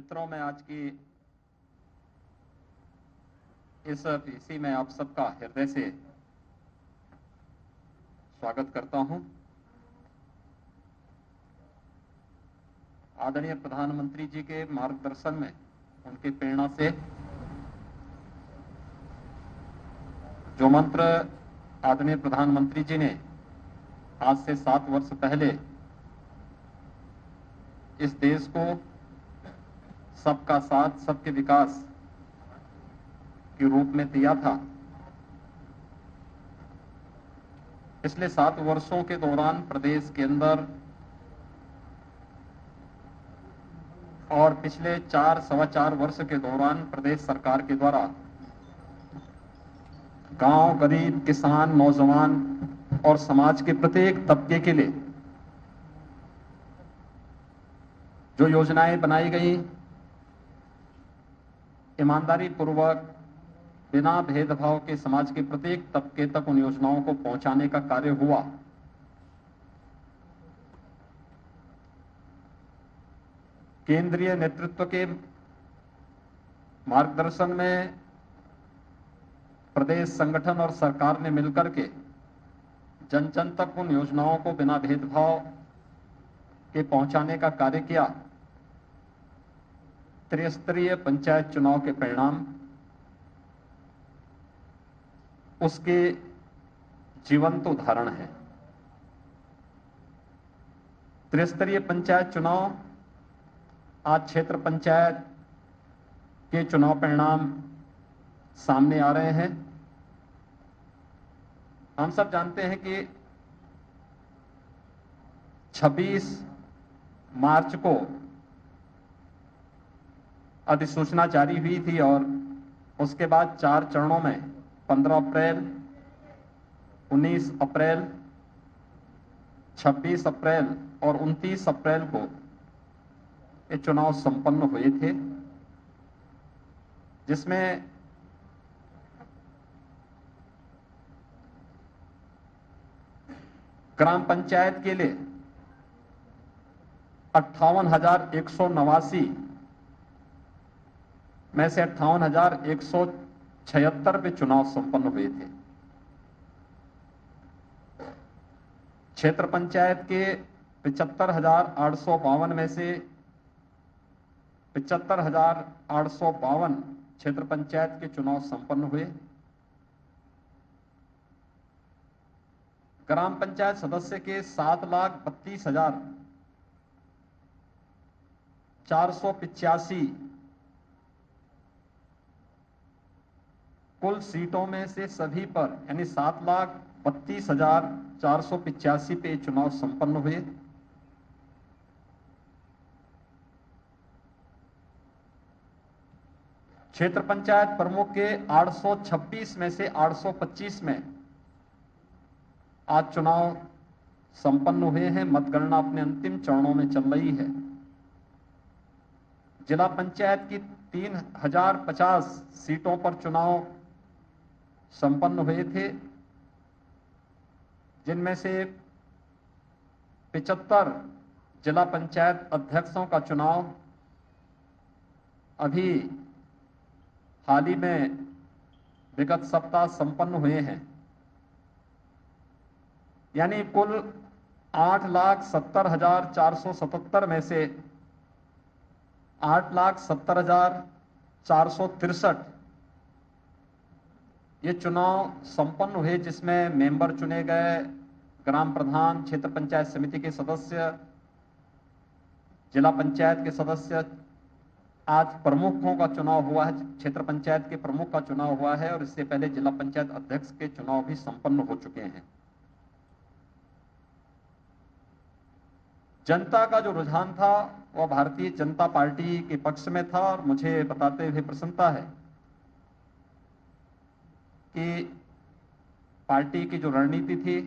मित्रों, मैं आज की इस पीसी में आप सबका हृदय से स्वागत करता हूं। आदरणीय प्रधानमंत्री जी के मार्गदर्शन में, उनकी प्रेरणा से जो मंत्र आदरणीय प्रधानमंत्री जी ने आज से 7 वर्ष पहले इस देश को सबका साथ सबके विकास के रूप में दिया था, पिछले 7 वर्षों के दौरान प्रदेश के अंदर और पिछले 4-4.25 वर्ष के दौरान प्रदेश सरकार के द्वारा गांव, गरीब, किसान, नौजवान और समाज के प्रत्येक तबके के लिए जो योजनाएं बनाई गई, ईमानदारी पूर्वक बिना भेदभाव के समाज के प्रत्येक तबके तक उन योजनाओं को पहुंचाने का कार्य हुआ। केंद्रीय नेतृत्व के मार्गदर्शन में प्रदेश संगठन और सरकार ने मिलकर के जन जन तक उन योजनाओं को बिना भेदभाव के पहुंचाने का कार्य किया। त्रिस्तरीय पंचायत चुनाव के परिणाम उसके जीवंत उदाहरण है। त्रिस्तरीय पंचायत चुनाव, आज क्षेत्र पंचायत के चुनाव परिणाम सामने आ रहे हैं। हम सब जानते हैं कि 26 मार्च को अधिसूचना जारी हुई थी और उसके बाद 4 चरणों में 15 अप्रैल, 19 अप्रैल, 26 अप्रैल और 29 अप्रैल को ये चुनाव संपन्न हुए थे, जिसमें ग्राम पंचायत के लिए 58,189 में से 58,176 पे चुनाव संपन्न हुए थे। क्षेत्र पंचायत के 75,852 में से 75,852 क्षेत्र पंचायत के चुनाव संपन्न हुए। ग्राम पंचायत सदस्य के 7,32,485 कुल सीटों में से सभी पर, यानी 7,32,485 पे चुनाव संपन्न हुए। क्षेत्र पंचायत प्रमुख के 826 में से 825 में आज चुनाव संपन्न हुए हैं। मतगणना अपने अंतिम चरणों में चल रही है। जिला पंचायत की 3,050 सीटों पर चुनाव संपन्न हुए थे, जिनमें से 75 जिला पंचायत अध्यक्षों का चुनाव अभी हाल ही में विगत सप्ताह संपन्न हुए हैं। यानी कुल 8,70,477 में से 8,70,463 ये चुनाव संपन्न हुए, जिसमें मेंबर चुने गए, ग्राम प्रधान, क्षेत्र पंचायत समिति के सदस्य, जिला पंचायत के सदस्य। आज प्रमुखों का चुनाव हुआ है, क्षेत्र पंचायत के प्रमुख का चुनाव हुआ है और इससे पहले जिला पंचायत अध्यक्ष के चुनाव भी संपन्न हो चुके हैं। जनता का जो रुझान था वह भारतीय जनता पार्टी के पक्ष में था और मुझे बताते हुए प्रसन्नता है कि पार्टी की जो रणनीति थी,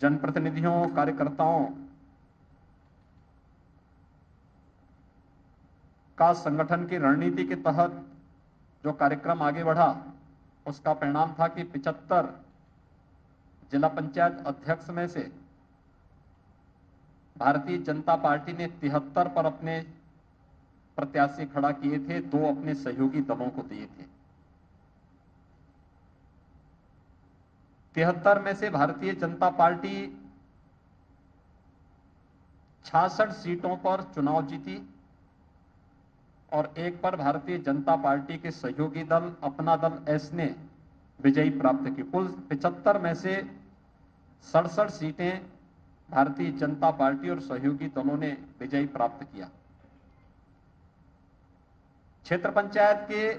जनप्रतिनिधियों, कार्यकर्ताओं का संगठन की रणनीति के तहत जो कार्यक्रम आगे बढ़ा, उसका परिणाम था कि 75 जिला पंचायत अध्यक्ष में से भारतीय जनता पार्टी ने 73 पर अपने प्रत्याशी खड़ा किए थे, 2 अपने सहयोगी दलों को दिए थे। 73 में से भारतीय जनता पार्टी 66 सीटों पर चुनाव जीती और 1 पर भारतीय जनता पार्टी के सहयोगी दल अपना दल एस ने विजयी प्राप्त की। कुल 75 में से 67 सीटें भारतीय जनता पार्टी और सहयोगी दलों ने विजयी प्राप्त किया। क्षेत्र पंचायत के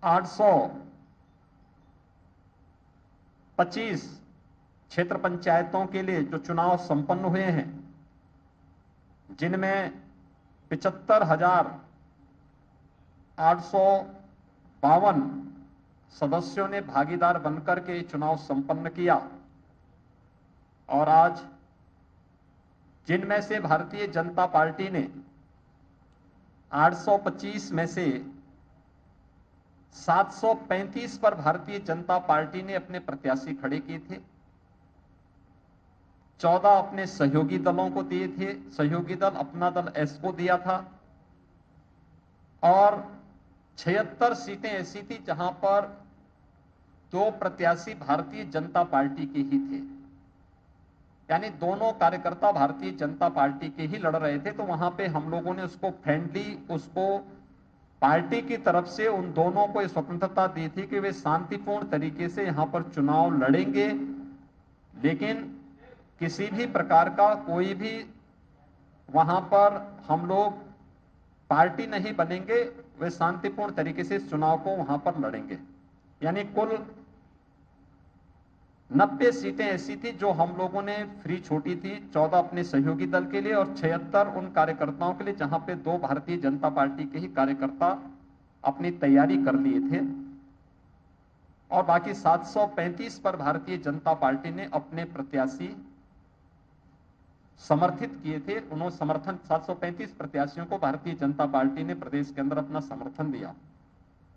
825 क्षेत्र पंचायतों के लिए जो चुनाव संपन्न हुए हैं, जिनमें 75,852 सदस्यों ने भागीदार बनकर के चुनाव संपन्न किया और आज जिनमें से भारतीय जनता पार्टी ने 825 में से 735 पर भारतीय जनता पार्टी ने अपने प्रत्याशी खड़े किए थे, 14 अपने सहयोगी दलों को दिए थे, सहयोगी दल अपना दल एस को दिया था और 76 सीटें ऐसी थी जहां पर 2 प्रत्याशी भारतीय जनता पार्टी के ही थे, यानी दोनों कार्यकर्ता भारतीय जनता पार्टी के ही लड़ रहे थे। तो वहां पे हम लोगों ने उसको फ्रेंडली, उसको पार्टी की तरफ से उन दोनों को स्वतंत्रता दी थी कि वे शांतिपूर्ण तरीके से यहां पर चुनाव लड़ेंगे, लेकिन किसी भी प्रकार का कोई भी वहां पर हम लोग पार्टी नहीं बनेंगे, वे शांतिपूर्ण तरीके से इस चुनाव को वहां पर लड़ेंगे। यानी कुल 90 सीटें ऐसी थी जो हम लोगों ने फ्री छोड़ी थी, 14 अपने सहयोगी दल के लिए और 76 उन कार्यकर्ताओं के लिए जहां पे 2 भारतीय जनता पार्टी के ही कार्यकर्ता अपनी तैयारी कर लिए थे और बाकी 735 पर भारतीय जनता पार्टी ने अपने प्रत्याशी समर्थित किए थे। उन्होंने समर्थन 735 प्रत्याशियों को भारतीय जनता पार्टी ने प्रदेश के अंदर अपना समर्थन दिया।